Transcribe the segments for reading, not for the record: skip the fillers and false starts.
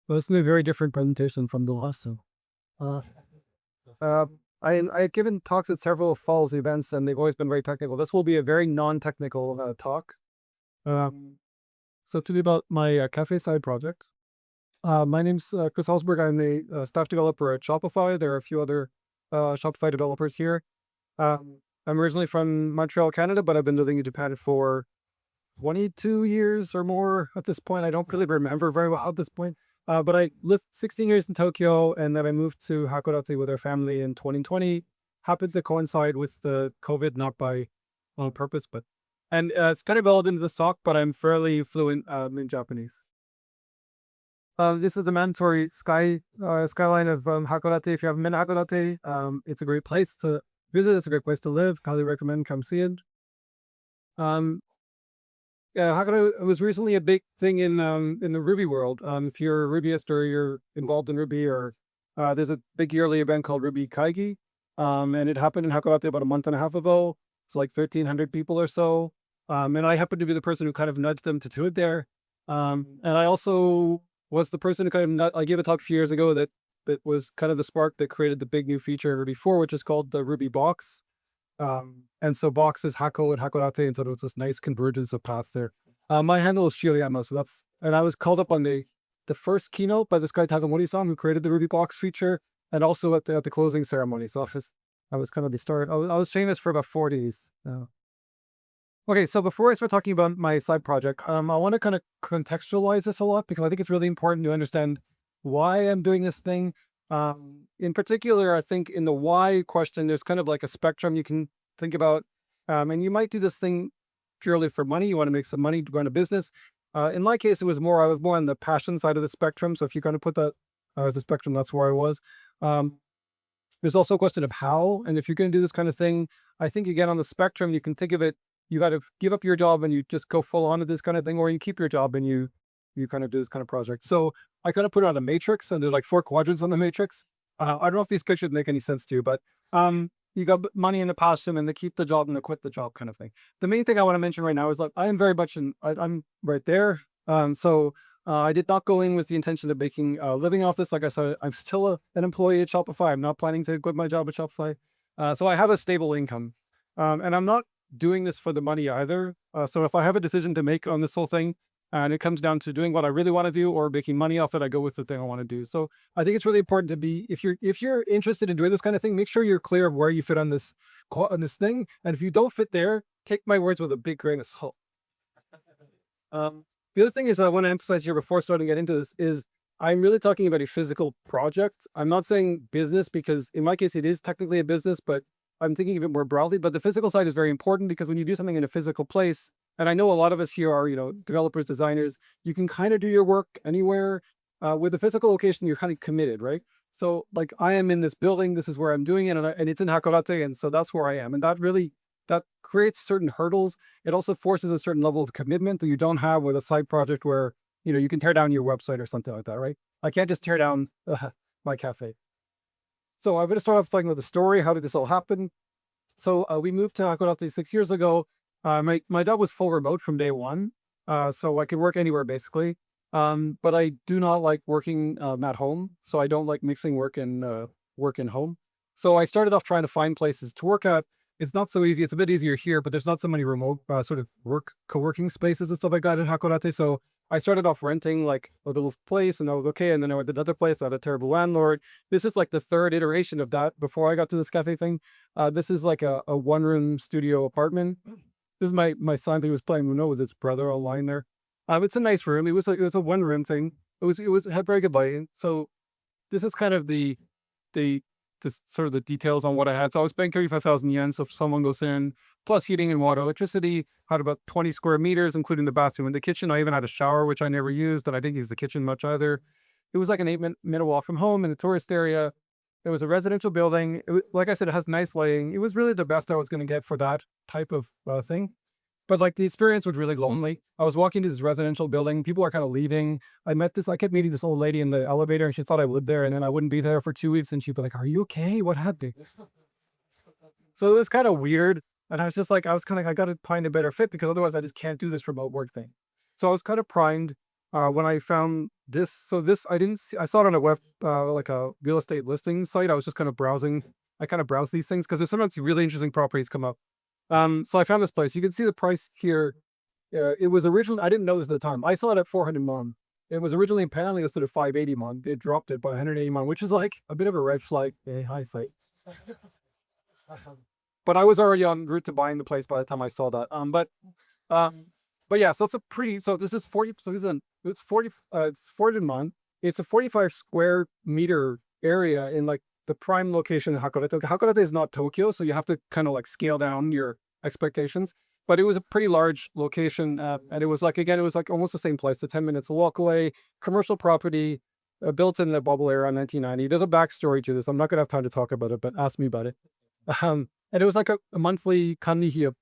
Well, it's gonna be a very different presentation from the last one. Uh, uh, I've given talks at several falls events, and they've always been very technical. This will be a very non-technical talk. Um, so to be about my cafe side project. My name's Chris Hallsberg. I'm the staff developer at Shopify. There are a few other Shopify developers here. I'm originally from Montreal, Canada, but I've been living in Japan for 22 years or more at this point. I don't really remember very well at this point. But I lived 16 years in Tokyo, and then I moved to Hakodate with our family in 2020. Happened to coincide with the COVID, not by on purpose, but and it's kind of relevant to the talk, but I'm fairly fluent in Japanese. This is the mandatory skyline of Hakodate. If you haven't been to Hakodate, it's a great place to visit. It's a great place to live. Highly recommend come see it. Um, Yeah, Hakodate was recently a big thing in the Ruby world. If you're a Rubyist or you're involved in Ruby, or there's a big yearly event called Ruby Kaigi, and it happened in Hakodate about a month and a half ago. It's like 1,300 people or so, and I happened to be the person who kind of nudged them to do it there. And I also was the person who kind of I gave a talk a few years ago that was kind of the spark that created the big new feature in Ruby 4, which is called the Ruby Box. And so Box is Hako and Hakodate, and so there was this nice convergence of paths there. My handle is Shiriyama, so and I was called up on the first keynote by this guy Takamori-san, who created the Ruby Box feature, and also at the closing ceremony. So I was kind of the start. I was famous for about 4 days. Okay, so before I start talking about my side project, I want to kind of contextualize this a lot because I think it's really important to understand why I'm doing this thing. In particular, I think in the why question, there's kind of like a spectrum you can think about. And you might do this thing purely for money. You want to make some money to run a business. In my case, I was more on the passion side of the spectrum. So if you kind of put that as a spectrum, that's where I was. There's also a question of how, and if you're going to do this kind of thing, I think again on the spectrum, you can think of it, you got to give up your job and you just go full on to this kind of thing, or you keep your job and you kind of do this kind of project. So I kind of put it on a matrix, and there's like 4 quadrants on the matrix. I don't know if these pictures make any sense to you, but you got money in the passion and the keep the job and the quit the job kind of thing. The main thing I want to mention right now is like I am very much I'm right there. I did not go in with the intention of making a living off this. Like I said, I'm still an employee at Shopify. I'm not planning to quit my job at Shopify. So I have a stable income. And I'm not doing this for the money either. So if I have a decision to make on this whole thing, and it comes down to doing what I really want to do or making money off it, I go with the thing I want to do. So I think it's really important to be, if you're interested in doing this kind of thing, make sure you're clear of where you fit on this thing. And if you don't fit there, take my words with a big grain of salt. The other thing is I want to emphasize here before starting to get into this is I'm really talking about a physical project. I'm not saying business because in my case it is technically a business, but I'm thinking of it more broadly. But the physical side is very important because when you do something in a physical place, and I know a lot of us here are, developers, designers, you can kind of do your work anywhere. With the physical location, you're kind of committed, right? So like I am in this building, this is where I'm doing it, and it's in Hakodate, and so that's where I am. And that creates certain hurdles. It also forces a certain level of commitment that you don't have with a side project where, you can tear down your website or something like that, right? I can't just tear down my cafe. So I'm going to start off talking about the story. How did this all happen? So we moved to Hakodate 6 years ago. My job was full remote from day one, so I could work anywhere basically. But I do not like working at home, so I don't like mixing work and home. So I started off trying to find places to work at. It's not so easy. It's a bit easier here, but there's not so many remote sort of co-working spaces and stuff like that in Hakodate. So I started off renting like a little place, and I was okay. And then I went to another place that had a terrible landlord. This is like the third iteration of that before I got to this cafe thing. This is like a one-room studio apartment. This is my son who was playing Uno with his brother online there. It's a nice room. It was a one-room thing. It had very good lighting. So this is kind of the sort of the details on what I had. So I was paying 35,000 yen. So if someone goes in, plus heating and water, electricity, had about 20 square meters, including the bathroom and the kitchen. I even had a shower, which I never used, and I didn't use the kitchen much either. It was like an 8-minute walk from home in the tourist area. It was a residential building. Like I said, it has nice lighting. It was really the best I was going to get for that type of thing. But like the experience was really lonely. I was walking to this residential building. People are kind of leaving. I kept meeting this old lady in the elevator, and she thought I lived there, and then I wouldn't be there for 2 weeks, and she'd be like, "Are you okay? What happened?" So it was kind of weird. And I was just like, I got to find a better fit because otherwise I just can't do this remote work thing. So I was kind of primed when I found I didn't see, I saw it on a web, like a real estate listing site. I was just kind of browsing. I kind of browse these things because there's sometimes really interesting properties come up. So I found this place. You can see the price here. It was originally, I didn't know this at the time. I saw it at 400 mon. It was originally apparently listed at 580 mon. They dropped it by 180 mon, which is like a bit of a red flag. High site. But I was already en route to buying the place by the time I saw that. Um, but yeah, so it's a pretty. So this is 40. So this is it's 40. It's 400 mon. It's a 45 square meter area in like the prime location in Hakodate. Hakodate is not Tokyo, so you have to kind of like scale down your expectations. But it was a pretty large location, and it was like, again, it was like almost the same place. The 10 minutes walk away, commercial property, built in the bubble era in 1990. There's a backstory to this. I'm not gonna have time to talk about it, but ask me about it. And it was like a monthly kanrihi of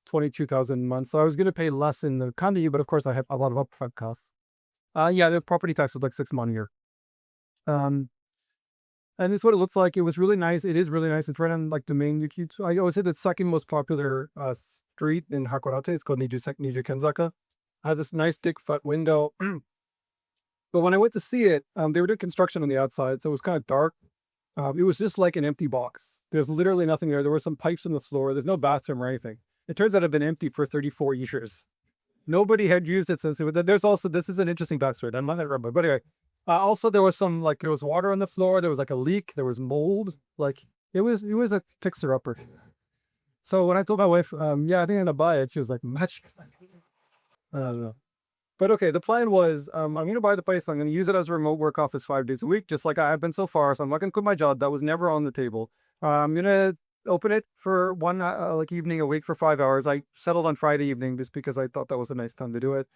22,000 months. So I was gonna pay less in the kanrihi, but of course I had a lot of upfront costs. Yeah, the property tax was like 6 mon a year. Um, and this is what it looks like. It was really nice. It is really nice. It's right on like the main Yuki. I always say the second most popular street in Hakodate. It's called Niju Kenzaka. I had this nice big front window. But when I went to see it, they were doing construction on the outside, so it was kind of dark. It was just like an empty box. There's literally nothing there. There were some pipes on the floor. There's no bathroom or anything. It turns out it had been empty for 34 years. Nobody had used it since. There's also, this is an interesting backstory. I'm not remember, but anyway. Also, there was some like there was water on the floor. There was like a leak. There was mold. Like it was a fixer upper. So when I told my wife, yeah, I think I'm gonna buy it, she was like, much. I don't know. But okay, the plan was, I'm gonna buy the place. I'm gonna use it as a remote work office 5 days a week, just like I have been so far. So I'm not gonna quit my job. That was never on the table. I'm gonna open it for one like evening a week for 5 hours. I settled on Friday evening just because I thought that was a nice time to do it.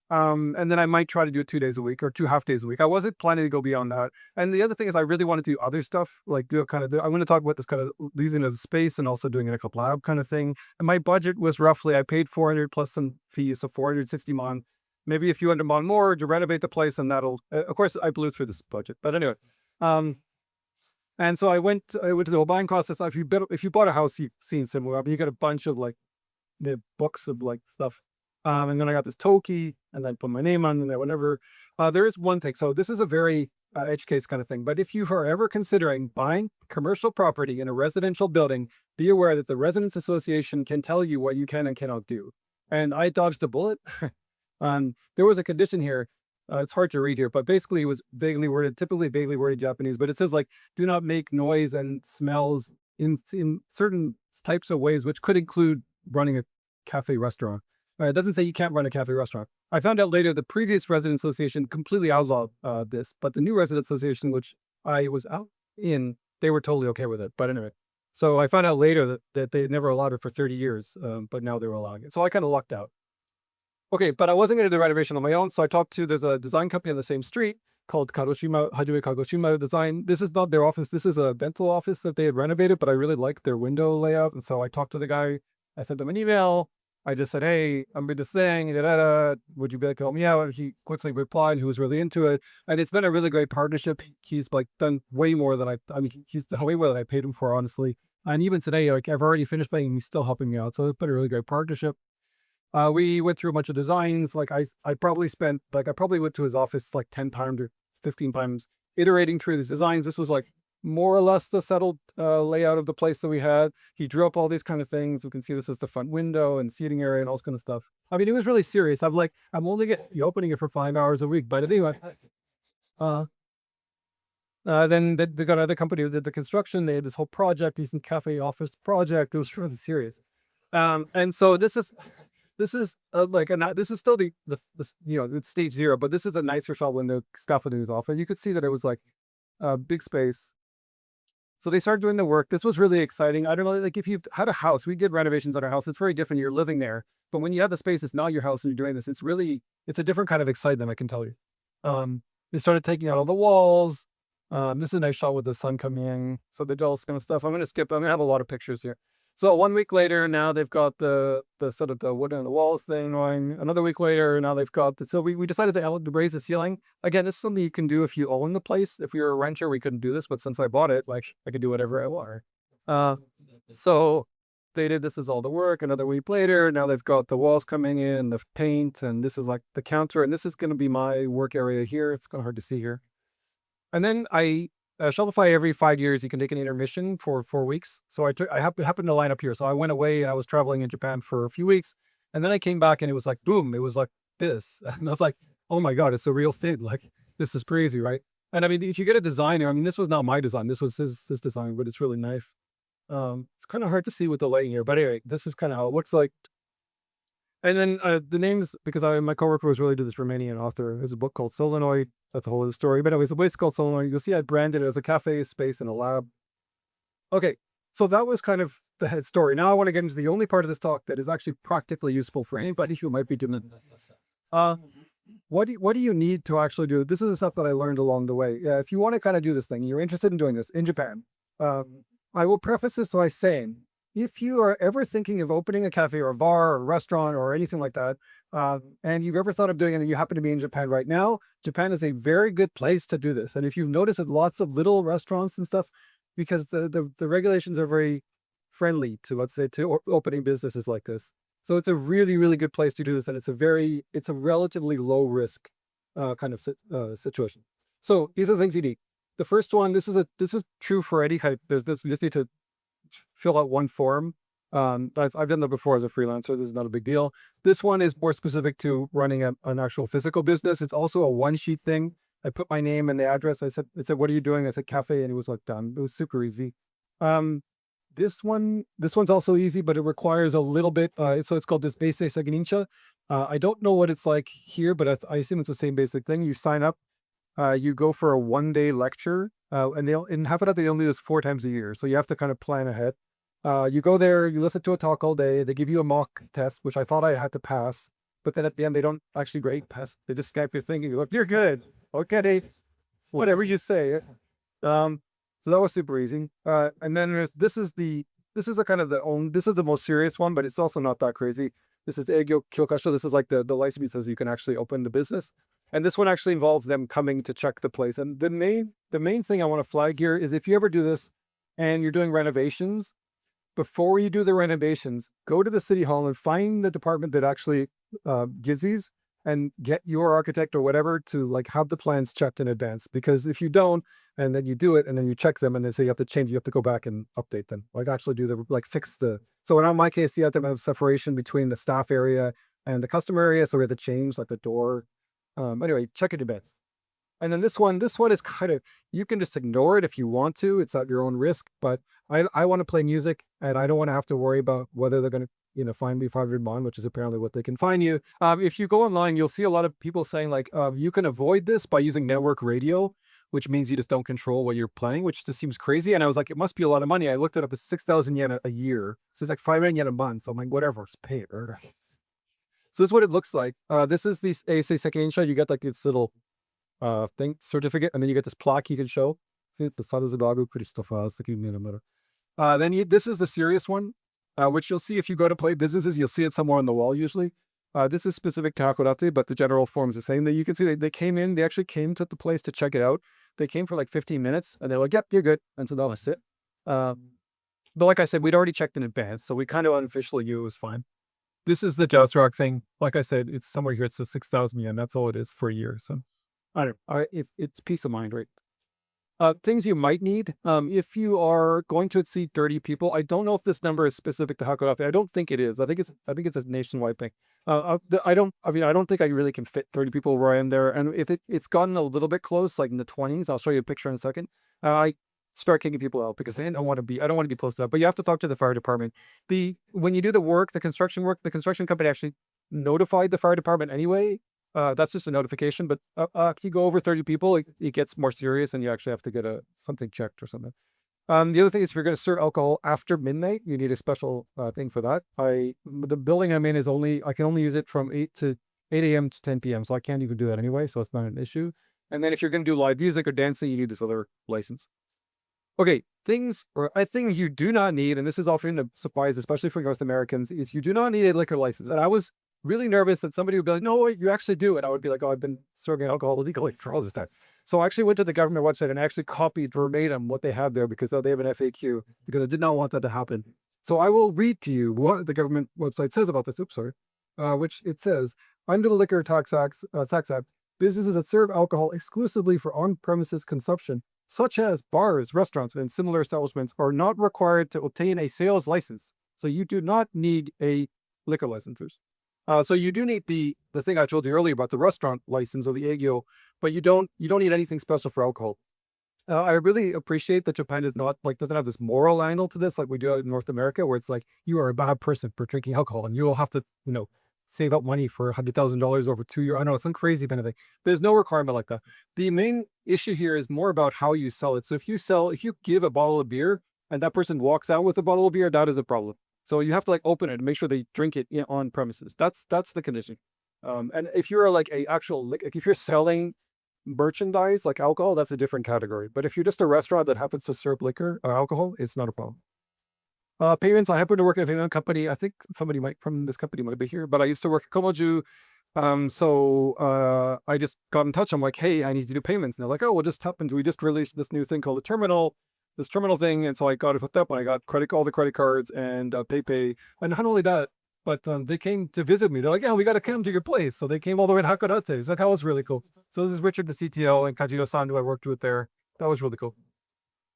And then I might try to do it 2 days a week or 2 half days a week. I wasn't planning to go beyond that. And the other thing is I really want to do other stuff, like do a kind of, I'm going to talk about this kind of using it as space and also doing it like a lab kind of thing. And my budget was roughly, I paid 400 plus some fees, so 460 mon, maybe a few hundred mon more to renovate the place. And that'll, of course, I blew through this budget. But anyway, and so I went to the whole buying process. If you bought a house, you've seen similar, you get a bunch of like the books of like stuff. And then I got this Toki and then put my name on and then whatever. There is one thing. So this is a very edge case kind of thing. But if you are ever considering buying commercial property in a residential building, be aware that the Residents Association can tell you what you can and cannot do. And I dodged a bullet. There was a condition here. It's hard to read here, but basically it was vaguely worded, typically vaguely worded Japanese, but it says like, do not make noise and smells in certain types of ways, which could include running a cafe restaurant. It doesn't say you can't run a cafe restaurant. I found out later the previous resident association completely outlawed this, but the new resident association, which I was out in, they were totally okay with it. But anyway, so I found out later that they never allowed it for 30 years, but now they were allowing it. So I kind of lucked out. Okay, but I wasn't going to do the renovation on my own, so I talked to, there's a design company on the same street called Hajime Kagoshima Design. This is not their office. This is a dental office that they had renovated, but I really liked their window layout. And so I talked to the guy. I sent him an email. I just said, hey, I'm doing this thing. Would you be able to help me out? And he quickly replied. He was really into it. And it's been a really great partnership. He's like done way more than he's done way more than I paid him for, honestly. And even today, like I've already finished paying him, he's still helping me out. So it's been a really great partnership. We went through a bunch of designs. Like I probably went to his office like 10 times or 15 times iterating through these designs. This was like more or less the settled layout of the place that we had. He drew up all these kind of things. We can see this is the front window and seating area and all this kind of stuff. I mean, it was really serious. I'm only opening it for 5 hours a week. But anyway, then they got another company who did the construction. They had this whole project, decent cafe office project. It was really serious. And so this is this is still it's stage 0, but this is a nicer shot when the scaffolding was off, and you could see that it was like a big space. So they started doing the work. This was really exciting. I don't know, like if you had a house, we did renovations on our house. It's very different. You're living there, but when you have the space, it's not your house and you're doing this. It's a different kind of excitement, I can tell you. They started taking out all the walls. This is a nice shot with the sun coming in. So they did all this kind of stuff. I'm going to have a lot of pictures here. So 1 week later, now they've got the sort of the wood on the walls thing going. Another week later, now they've got so we decided to raise the ceiling. Again, this is something you can do if you own the place. If you're a renter, we couldn't do this, but since I bought it, like I could do whatever I want. So updated. This is all the work. Another week later, now they've got the walls coming in, the paint, and this is like the counter, and this is going to be my work area here. It's kind of hard to see here. And then Shopify every 5 years you can take an intermission for 4 weeks. So I happened to line up here. So I went away and I was traveling in Japan for a few weeks, and then I came back and it was like boom, it was like this, and I was like, oh my god, it's a real thing. Like this is crazy, right? And I mean, if you get a designer, I mean, this was not my design. This was his design, but it's really nice. It's kind of hard to see with the lighting here, but anyway, this is kind of how it looks like. And then the names, because my coworker was really to this Romanian author. There's a book called Solenoid. That's a whole other story. But anyways, the place is called Solenoid. You'll see I branded it as a cafe, space, and a lab. Okay, so that was kind of the head story. Now I want to get into the only part of this talk that is actually practically useful for anybody who might be doing it. What do you need to actually do? This is the stuff that I learned along the way. If you want to kind of do this thing, you're interested in doing this in Japan. I will preface this by saying, if you are ever thinking of opening a cafe or a bar or a restaurant or anything like that, and you've ever thought of doing it and you happen to be in Japan right now, Japan is a very good place to do this. And if you've noticed that lots of little restaurants and stuff, because the regulations are very friendly to, let's say, to opening businesses like this. So it's a really, really good place to do this. And it's a relatively low risk kind of situation. So these are the things you need. The first one, this is true for any kind of business. You just need to fill out one form. I've done that before as a freelancer. This is not a big deal. This one is more specific to running an actual physical business. It's also a one-sheet thing. I put my name and the address. I said, what are you doing? I said cafe, and it was like done. It was super easy. This one's also easy, but it requires a little bit. So it's called this Beisei Segenincha. I don't know what it's like here, but I assume it's the same basic thing. You sign up. You go for a one-day lecture, and in Hakodate they only do this 4 times a year, so you have to kind of plan ahead. You go there, you listen to a talk all day. They give you a mock test, which I thought I had to pass, but then at the end they don't actually grade pass. They just Skype your thing, and you look, you're good. Okay, whatever you say. So that was super easy. And then this is the most serious one, but it's also not that crazy. This is Eigyo Kyokasho. This is like the license says you can actually open the business. And this one actually involves them coming to check the place. And the main thing I want to flag here is if you ever do this and you're doing renovations, before you do the renovations, go to the city hall and find the department that actually gives these, and get your architect or whatever to like have the plans checked in advance. Because if you don't, and then you do it and then you check them and they say you have to change, you have to go back and update them. Like actually fix the, so in my case, you have to have separation between the staff area and the customer area. So we have to change like the door. Anyway, check it in advance. And then this one is kind of, you can just ignore it if you want to. It's at your own risk, but I want to play music and I don't want to have to worry about whether they're going to, fine me 500 mon, which is apparently what they can fine you. If you go online, you'll see a lot of people saying like, you can avoid this by using network radio, which means you just don't control what you're playing, which just seems crazy. And I was like, it must be a lot of money. I looked it up as 6,000 yen a year. So it's like 5,000 yen a month. So I'm like, whatever, just pay it. Right? So this is what it looks like. This is the Eisei Sekensha. You get like this little certificate, and then you get this plaque you can show. See, this is the serious one, which you'll see if you go to play businesses. You'll see it somewhere on the wall usually. This is specific to Hakodate, but the general form is the same. That you can see they came in. They actually came to the place to check it out. They came for like 15 minutes, and they're like, "Yep, you're good." And so that was it. But like I said, we'd already checked in advance, so we kind of unofficially knew it was fine. This is the Jousrock thing. Like I said, it's somewhere here. It's a 6,000 yen. That's all it is for a year. So I don't know. If it's peace of mind, right? Things you might need. If you are going to exceed 30 people, I don't know if this number is specific to Hakodate. I don't think it is. I think it's a nationwide thing. I don't think I really can fit 30 people where I am there. And if it's gotten a little bit close, like in the 20s, I'll show you a picture in a second. I start kicking people out because I don't want to be close to that. But you have to talk to the fire department. When you do the construction work, the construction company actually notified the fire department anyway. That's just a notification, but if you go over 30 people, it gets more serious and you actually have to get something checked or something. The other thing is if you're going to serve alcohol after midnight, you need a special thing for that. The building I'm in I can only use it from 8 a.m. to 10 p.m. So I can't even do that anyway. So it's not an issue. And then if you're going to do live music or dancing, you need this other license. Okay, things you do not need, and this is often a surprise, especially for North Americans, is you do not need a liquor license. And I was really nervous that somebody would be like, no, wait, you actually do. And I would be like, oh, I've been serving alcohol illegally for all this time. So I actually went to the government website and actually copied verbatim what they have there because they have an FAQ, because I did not want that to happen. So I will read to you what the government website says about this. Oops, sorry. Which it says, under the Liquor Tax Act, businesses that serve alcohol exclusively for on-premises consumption, such as bars, restaurants, and similar establishments, are not required to obtain a sales license. So you do not need a liquor license. So you do need the thing I told you earlier about the restaurant license or the AGO, but you don't need anything special for alcohol. I really appreciate that Japan is not like doesn't have this moral angle to this like we do in North America, where it's like you are a bad person for drinking alcohol and you will have to, save up money for $100,000 over 2 years. I know some crazy kind of thing. There's no requirement like that. The main issue here is more about how you sell it. So if you give a bottle of beer and that person walks out with a bottle of beer, that is a problem. So you have to like open it and make sure they drink it on premises. That's the condition. And if you're like a actual like if you're selling merchandise like alcohol, that's a different category. But if you're just a restaurant that happens to serve liquor or alcohol, it's not a problem. Payments. I happen to work in a payment company. I think somebody might from this company might be here, but I used to work at Komoju. I just got in touch. I'm like, hey, I need to do payments. And they're like, oh, well, just happened. We just released this new thing called the terminal, this terminal thing. And so I got it hooked up and I got all the credit cards and PayPay. And not only that, but they came to visit me. They're like, yeah, we got to come to your place. So they came all the way to Hakodate. So that was really cool. So this is Richard, the CTO, and Kajiro-san, who I worked with there. That was really cool.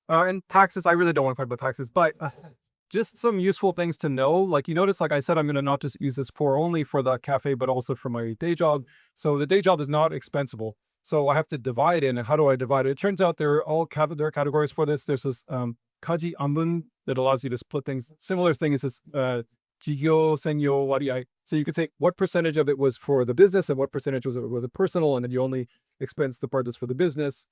And taxes, I really don't want to talk about taxes, but just some useful things to know. Like you notice, like I said, I'm going to not just use this for only for the cafe, but also for my day job. So the day job is not expensible. So I have to divide in. And how do I divide it? It turns out there are categories for this. There's this kaji anbun that allows you to split things. Similar thing is this jigyo senyo wariai. So you could say what percentage of it was for the business and what percentage was it personal, and then you only expense the part that's for the business.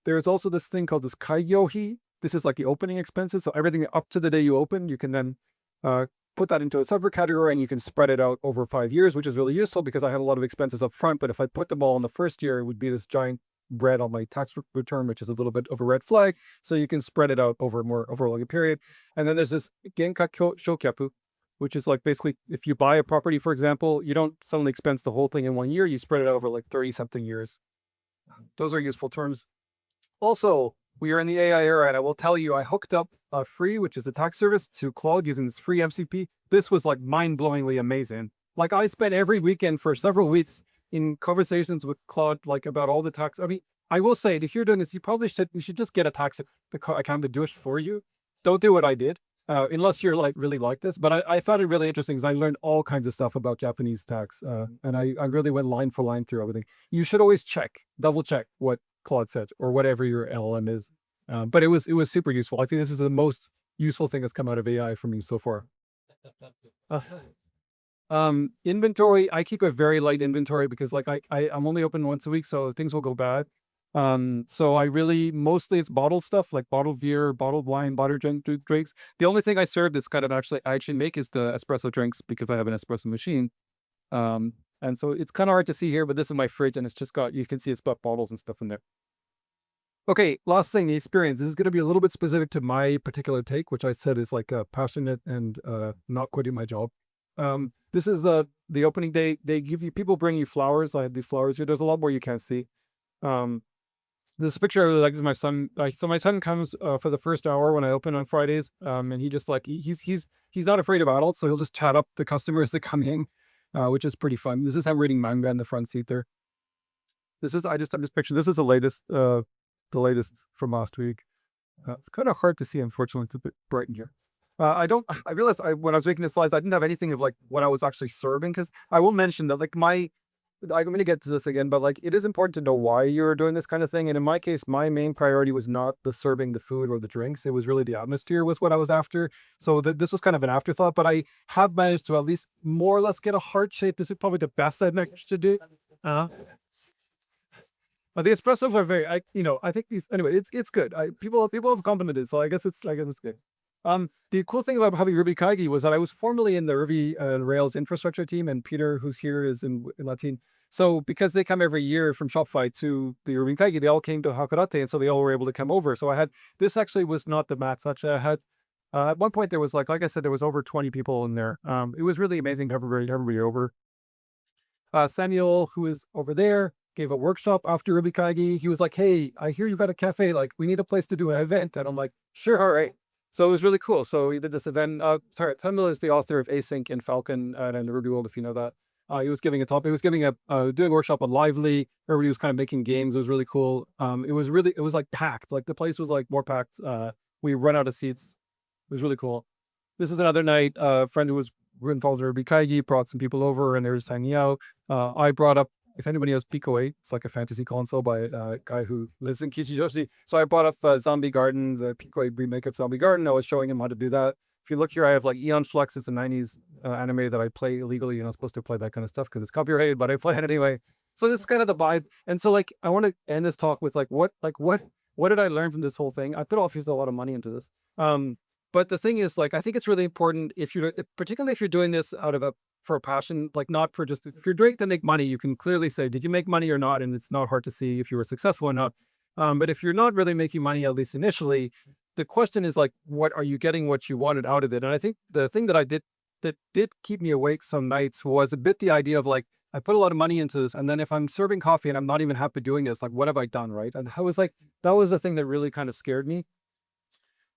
There's also this thing called this kaigyohi. This is like the opening expenses. So everything up to the day you open, you can then put that into a separate category and you can spread it out over 5 years, which is really useful because I had a lot of expenses up front. But if I put them all in the first year, it would be this giant bread on my tax return, which is a little bit of a red flag. So you can spread it out over a longer period. And then there's this genka shokyapu, which is like basically if you buy a property, for example, you don't suddenly expense the whole thing in 1 year. You spread it out over like 30 something years. Those are useful terms. Also, we are in the AI era, and I will tell you, I hooked up Free, which is a tax service, to Claude using this free MCP. This was like mind-blowingly amazing. Like I spent every weekend for several weeks in conversations with Claude, like about all the tax. I mean, I will say, if you're doing this, you should just get a tax account to do it for you. Don't do what I did, unless you're like really like this. But I found it really interesting because I learned all kinds of stuff about Japanese tax, and I really went line for line through everything. You should always double check what Claude said or whatever your LLM is. But it was super useful. I think this is the most useful thing that's come out of AI for me so far. Inventory, I keep a very light inventory because like I'm only open once a week, so things will go bad. So I really mostly it's bottled stuff like bottled beer, bottled wine, bottled drinks. The only thing I serve that's kind of I actually make is the espresso drinks because I have an espresso machine. And so it's kind of hard to see here, but this is my fridge and it's just got, you can see it's got bottles and stuff in there. Okay, last thing, the experience. This is going to be a little bit specific to my particular take, which I said is like passionate and not quitting my job. This is the opening day. People bring you flowers. I have these flowers here. There's a lot more you can't see. This picture I really like is my son. So my son comes for the first hour when I open on Fridays, and he just like he's not afraid of adults, so he'll just chat up the customers that come in, which is pretty fun. This is him reading manga in the front seat there. This is I'm just picturing. This is the latest from last week. It's kind of hard to see, unfortunately. It's a bit bright in here. I realized when I was making the slides, I didn't have anything of like what I was actually serving, because I will mention that like I'm going to get to this again, but like it is important to know why you're doing this kind of thing. And in my case, my main priority was not the serving the food or the drinks. It was really the atmosphere was what I was after. So this was kind of an afterthought, but I have managed to at least more or less get a heart shape. This is probably the best I've managed to do. But the espresso are very, I think these, anyway, it's good. People have complimented, so I guess it's good. The cool thing about having Ruby Kaigi was that I was formerly in the Ruby Rails infrastructure team, and Peter, who's here, is in Latin. So because they come every year from Shopify to the Ruby Kaigi, they all came to Hakodate, and so they all were able to come over. So this actually was not the max. Actually, I had, at one point there was like I said, there was over 20 people in there. It was really amazing to have everybody over. Samuel, who is over there, gave a workshop after Ruby Kaigi. He was like, hey, I hear you got a cafe. Like, we need a place to do an event. And I'm like, sure, all right. So it was really cool. So we did this event. Sorry, Temil is the author of Async and Falcon and the Ruby World, if you know that. He was giving a talk. He was giving a doing a workshop on Lively. Everybody was kind of making games. It was really cool. It was like packed. Like the place was like more packed. We run out of seats. It was really cool. This is another night. A friend who was involved in Ruby Kaigi brought some people over, and they were just hanging out. I brought up, if anybody knows Pico 8, it's like a fantasy console by a guy who lives in Kichijoshi. So I brought up Zombie Garden, the Pico 8 remake of Zombie Garden. I was showing him how to do that. If you look here, I have like Eon Flux. It's a 90s anime that I play illegally. You're not supposed to play that kind of stuff because it's copyrighted, but I play it anyway. So this is kind of the vibe. And so like, I want to end this talk with what did I learn from this whole thing? I put a lot of money into this. But the thing is, like, I think it's really important particularly if you're doing this for a passion, like not for just, if you're doing it to make money, you can clearly say, did you make money or not? And it's not hard to see if you were successful or not. But if you're not really making money, at least initially, the question is like, what are you getting what you wanted out of it? And I think the thing that did keep me awake some nights was a bit the idea of like, I put a lot of money into this, and then if I'm serving coffee and I'm not even happy doing this, like, what have I done, right? And I was like, that was the thing that really kind of scared me.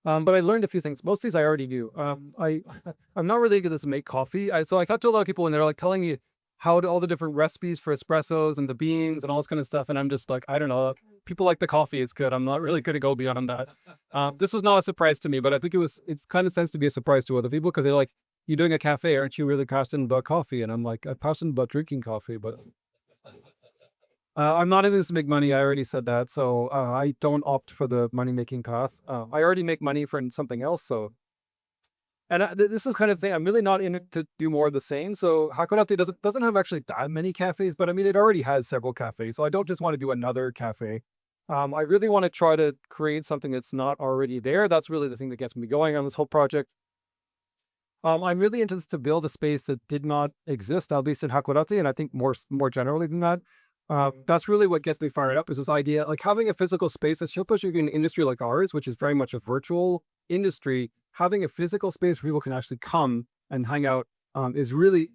But I learned a few things. Most of these I already knew. I'm not really good at make coffee. So I talked to a lot of people and they're like telling me all the different recipes for espressos and the beans and all this kind of stuff. And I'm just like, I don't know. People like the coffee. It's good. I'm not really going to go beyond that. This was not a surprise to me, but I think it kind of tends to be a surprise to other people because they're like, you're doing a cafe. Aren't you really passionate about coffee? And I'm like, I'm passionate about drinking coffee, but I'm not in this to make money. I already said that. So I don't opt for the money making path. I already make money for something else. So, and this is kind of thing. I'm really not in it to do more of the same. So Hakodate doesn't have actually that many cafes, but I mean, it already has several cafes. So I don't just want to do another cafe. I really want to try to create something that's not already there. That's really the thing that gets me going on this whole project. I'm really interested to build a space that did not exist, at least in Hakodate, and I think more generally than that. That's really what gets me fired up is this idea, like having a physical space, especially in an industry like ours, which is very much a virtual industry, having a physical space where people can actually come and hang out it's really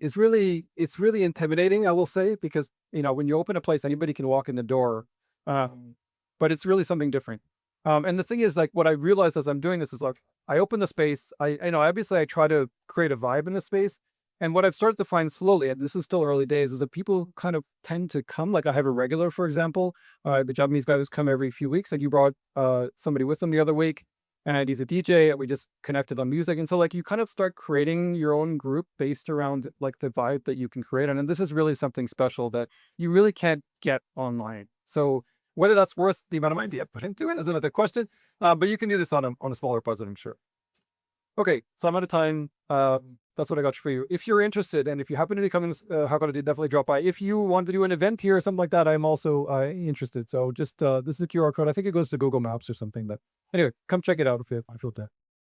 intimidating, I will say, because when you open a place, anybody can walk in the door, but it's really something different. And the thing is, like, what I realized as I'm doing this is like, I open the space, obviously I try to create a vibe in the space. And what I've started to find slowly, and this is still early days, is that people kind of tend to come. Like I have a regular, for example, the Japanese guy who's come every few weeks, and you brought somebody with them the other week, and he's a DJ, and we just connected on music. And so like you kind of start creating your own group based around like the vibe that you can create. And this is really something special that you really can't get online. So whether that's worth the amount of money you put into it is another question. But you can do this on a smaller budget, I'm sure. Okay, so I'm out of time. That's what I got for you. If you're interested, and if you happen to be coming, Hakodate, definitely drop by. If you want to do an event here or something like that, I'm also interested. So just this is a QR code. I think it goes to Google Maps or something. But anyway, come check it out if you feel that.